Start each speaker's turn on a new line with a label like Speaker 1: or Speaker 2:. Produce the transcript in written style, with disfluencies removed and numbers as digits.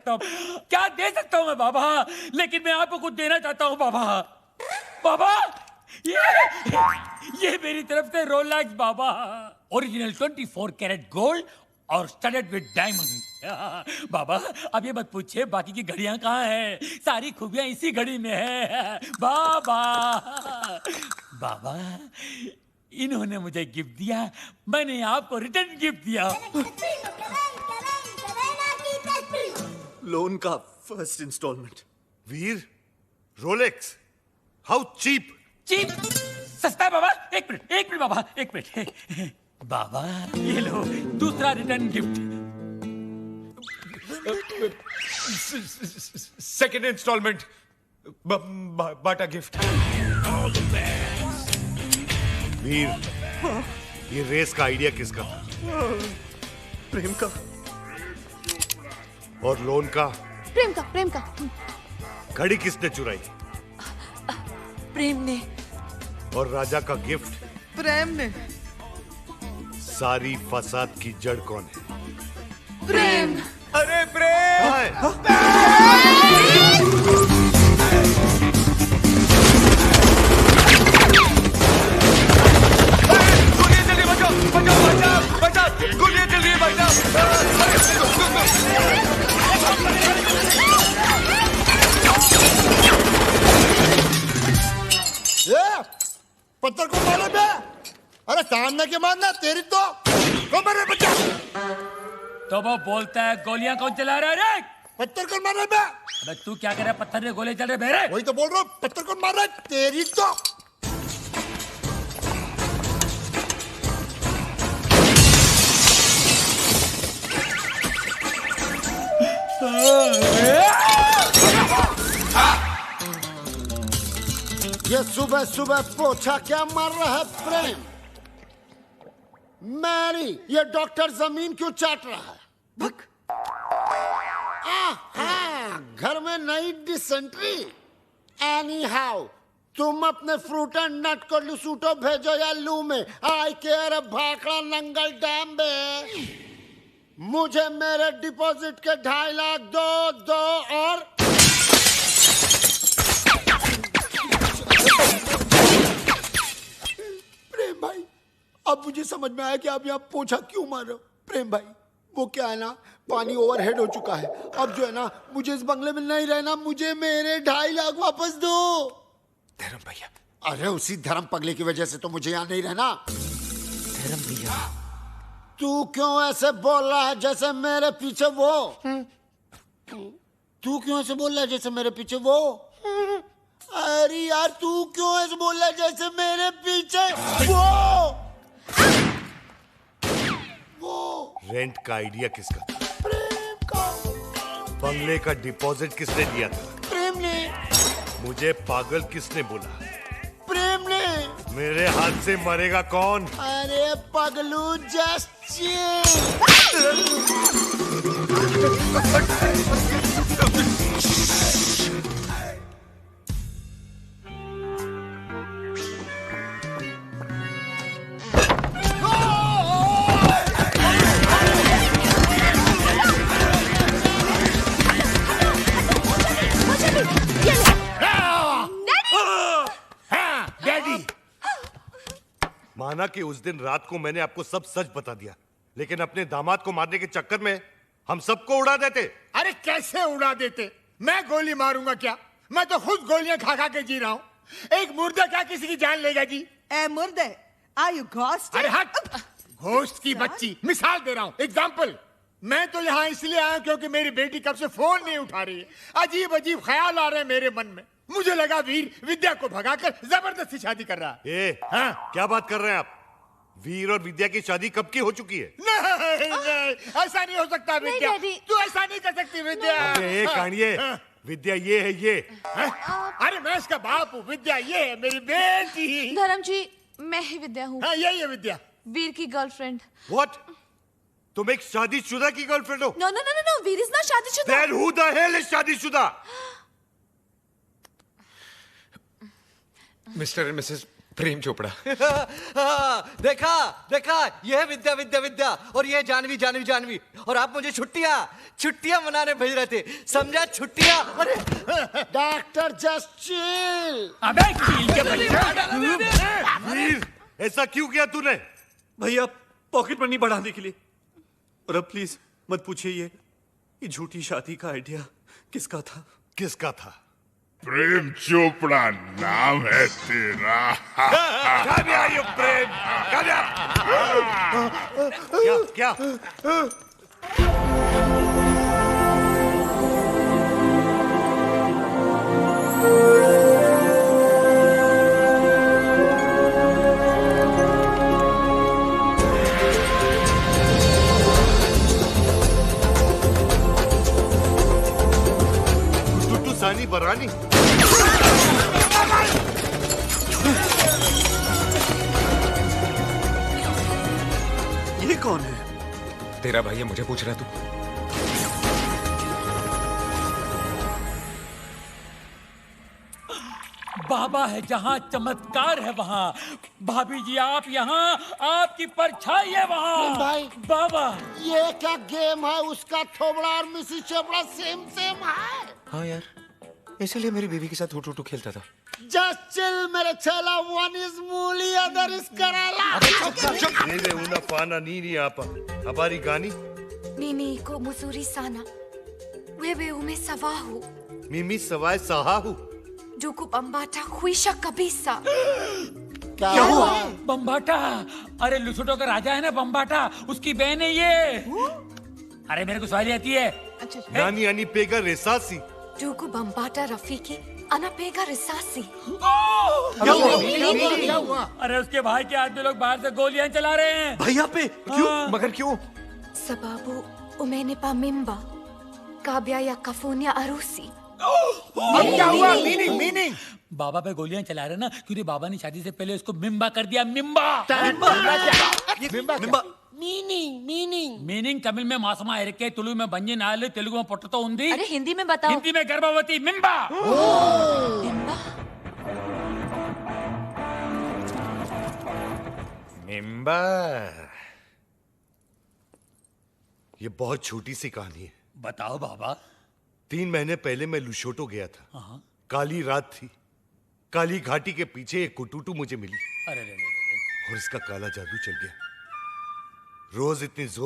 Speaker 1: सकता हूँ, क्या दे सकता हूँ मैं बाबा, लेकिन मैं आपको कुछ देना चाहता हूँ बाबा। बाबा ये मेरी तरफ से रोलेक्स बाबा, ओरिजिनल 24 कैरेट गोल्ड और स्टडेड विद डायमंड। बाबा अब ये मत पूछिए बाकी की घड़ियां कहाँ हैं, सारी खूबियां इसी घड़ी में है बाबा। बाबा इन्होंने मुझे गिफ्ट दिया, मैंने आपको रिटर्न गिफ्ट दिया।
Speaker 2: लोन का first installment.
Speaker 3: Veer, Rolex, how cheap.
Speaker 1: Cheap सस्ता है बाबा। एक मिनट बाबा, एक मिनट। बाबा ये लो दूसरा रिटर्न गिफ्ट।
Speaker 3: सेकेंड इंस्टॉलमेंट, बाटा गिफ्ट। वीर, ये रेस का आइडिया किसका था?
Speaker 2: प्रेम का।
Speaker 3: और लोन का?
Speaker 4: प्रेम का।
Speaker 3: घड़ी किसने चुराई?
Speaker 4: प्रेम ने।
Speaker 3: और राजा का गिफ्ट?
Speaker 4: प्रेम ने।
Speaker 3: सारी फसाद की जड़ कौन है?
Speaker 4: प्रेम।
Speaker 2: अरे प्रेम! गोलियां चल रही, बचाओ बचाओ बचाओ बचाओ, गोलियां चल रही है, बचाओ।
Speaker 5: पत्थर को मारे बे। अरे सामने के मारना तेरी तो को मारे बच्चा।
Speaker 1: तो वो बोलता है गोलियां कौन चला रहा है रे?
Speaker 5: पत्थर को मारे बे।
Speaker 1: अबे तू क्या कर रहा है, पत्थर ने गोले चल रहे मेरे।
Speaker 5: वही तो बोल रहा हूँ, पत्थर को मार रहा है तेरी तो। ये सुबह सुबह पोछा क्या मार रहा है प्रेम? मैरी, ये डॉक्टर जमीन क्यों चाट रहा है? भक। घर में नई डिसेंट्री। एनी हाउ तुम अपने फ्रूट एंड नट को लुसूटो भेजो या लू में। आई केयर भाखड़ा नंगल डैम बे। मुझे मेरे डिपॉजिट के 2.5 लाख दो और प्रेम भाई, अब मुझे समझ में आया कि आप यहाँ पोछा क्यों मार रहे हो। प्रेम भाई वो क्या है ना, पानी ओवरहेड हो चुका है। अब जो है ना, मुझे इस बंगले में नहीं रहना, मुझे मेरे 2.5 लाख वापस दो।
Speaker 2: धर्म भैया।
Speaker 5: अरे उसी धर्म पगले की वजह से तो मुझे यहाँ नहीं रहना।
Speaker 2: धर्म भैया,
Speaker 5: तू क्यों ऐसे बोल रहा है जैसे मेरे पीछे वो? तू क्यों ऐसे बोल रहा है जैसे मेरे पीछे वो? अरे यार तू क्यों ऐसे बोल रहा है जैसे मेरे पीछे वो?
Speaker 3: रेंट का आइडिया किसका था?
Speaker 5: प्रेम का।
Speaker 3: बंगले का डिपॉजिट किसने दिया था?
Speaker 5: प्रेम ने।
Speaker 3: मुझे पागल किसने बोला?
Speaker 5: प्रेम ने।
Speaker 3: मेरे हाथ से मरेगा कौन?
Speaker 5: अरे पगलू जस्ट
Speaker 3: माना कि उस दिन रात को मैंने आपको सब सच बता दिया, लेकिन अपने दामाद को मारने के चक्कर में हम सबको उड़ा देते।
Speaker 6: अरे कैसे उड़ा देते? मैं गोली मारूंगा क्या? मैं तो खुद गोलियां खा खा के जी रहा हूँ। एक मुर्दा क्या किसी की जान लेगा जी?
Speaker 7: ए मुर्दे, आर यू घोस्ट?
Speaker 6: अरे हट! घोस्ट की बच्ची, मिसाल दे रहा हूँ, एग्जाम्पल। मैं तो यहाँ इसलिए आया क्योंकि मेरी बेटी कब से फोन नहीं उठा रही है। अजीब अजीब ख्याल आ रहे हैं मेरे मन में। मुझे लगा वीर विद्या को भगाकर जबरदस्ती शादी कर रहा है।
Speaker 3: हाँ? क्या बात कर रहे हैं आप? वीर और विद्या की शादी कब की हो चुकी है?
Speaker 6: नहीं, ऐसा नहीं हो सकता विद्या। तू ऐसा नहीं कर सकती विद्या।
Speaker 3: अरे कानिए, विद्या ये है ये।
Speaker 6: अरे मैं इसका बाप हूँ, विद्या ये है मेरी बेटी।
Speaker 4: धर्म जी, मैं ही विद्या हूँ।
Speaker 6: हाँ यही है विद्या,
Speaker 4: वीर की गर्लफ्रेंड।
Speaker 3: What? तुम एक शादीशुदा की गर्लफ्रेंड हो?
Speaker 4: No, no, no, no, no. Veer is not शादीशुदा।
Speaker 3: Then who the hell is शादीशुदा?
Speaker 2: Mister and Mrs Prem Chopra.
Speaker 8: देखा देखा, ये है विद्या विद्या विद्या, और ये है जानवी जानवी जानवी, और आप मुझे छुट्टियां मनाने भेज रहे थे, समझा? छुट्टियां। अरे
Speaker 5: डॉक्टर जस्ट चिल।
Speaker 1: अबे चील के बच्चा।
Speaker 3: वीर, ऐसा क्यों किया तूने?
Speaker 9: भैया पॉकेट मनी बढ़ाने के लिए। और अब प्लीज मत पूछिए ये झूठी शादी का आइडिया किसका था?
Speaker 3: किसका था?
Speaker 10: प्रेम चोपड़ा नाम है तेरा।
Speaker 3: Come here, you Prem. Come here। क्या? टुट्टू सानी बरानी।
Speaker 9: ये कौन है?
Speaker 2: तेरा भाई है, मुझे पूछ रहा तू?
Speaker 1: बाबा है जहाँ चमत्कार है वहाँ। भाभी जी आप यहाँ, आपकी परछाई है वहाँ।
Speaker 5: भाई
Speaker 1: बाबा
Speaker 5: ये क्या गेम है? उसका थोबड़ा और मिसिस चोपड़ा सेम सेम है।
Speaker 2: हाँ यार, इसीलिए मेरी बीवी के साथ हुटू खेलता था।
Speaker 5: जस्ट चिल मेरे चेला, वन इज मूली अदर इज कराला।
Speaker 3: Nene una fana nini apa. Habari gani?
Speaker 4: Nini ko musuri sana. Wewe umesawahu.
Speaker 3: Mimi sawai sahahu.
Speaker 4: Juku bambata huisha kabisa.
Speaker 5: क्या हुआ?
Speaker 1: बम्बाटा, अरे लुसुटो का राजा है ना बम्बाटा, उसकी बहन है ये। अरे मेरे को सवाली आती है।
Speaker 3: Nani ani pega resasi.
Speaker 4: Juku bambata rafiki anapega risasi.
Speaker 5: क्या हुआ?
Speaker 1: अरे उसके भाई के आदमी लोग बाहर से गोलियां चला रहे हैं।
Speaker 9: भैया पे क्यों?
Speaker 1: हाँ।
Speaker 9: मगर क्यों?
Speaker 4: Sababu umenipa mimba. Kabya ya kafunya arusi.
Speaker 6: क्या हुआ? मीनिंग
Speaker 1: बाबा पे गोलियां चला रहे ना, क्योंकि बाबा ने शादी से पहले उसको मिम्बा कर दिया। मिम्बा मीनिंग तमिल में मासमा इरके, तुलु में बंजी नाल, तेलुगु में पोटतो उंदी,
Speaker 4: अरे हिंदी में बताओ।
Speaker 1: हिंदी में गर्भवती। मिम्बा।
Speaker 4: मिम्बा?
Speaker 3: मिम्बा। ये बहुत छोटी सी कहानी है।
Speaker 1: बताओ बाबा।
Speaker 3: 3 महीने पहले मैं लुशोटो गया था। काली रात थी। काली घाटी के पीछे एक कुटुटू मुझे मिली
Speaker 1: अरे
Speaker 3: और इसका काला जादू चल गया। रोज इतनी जोर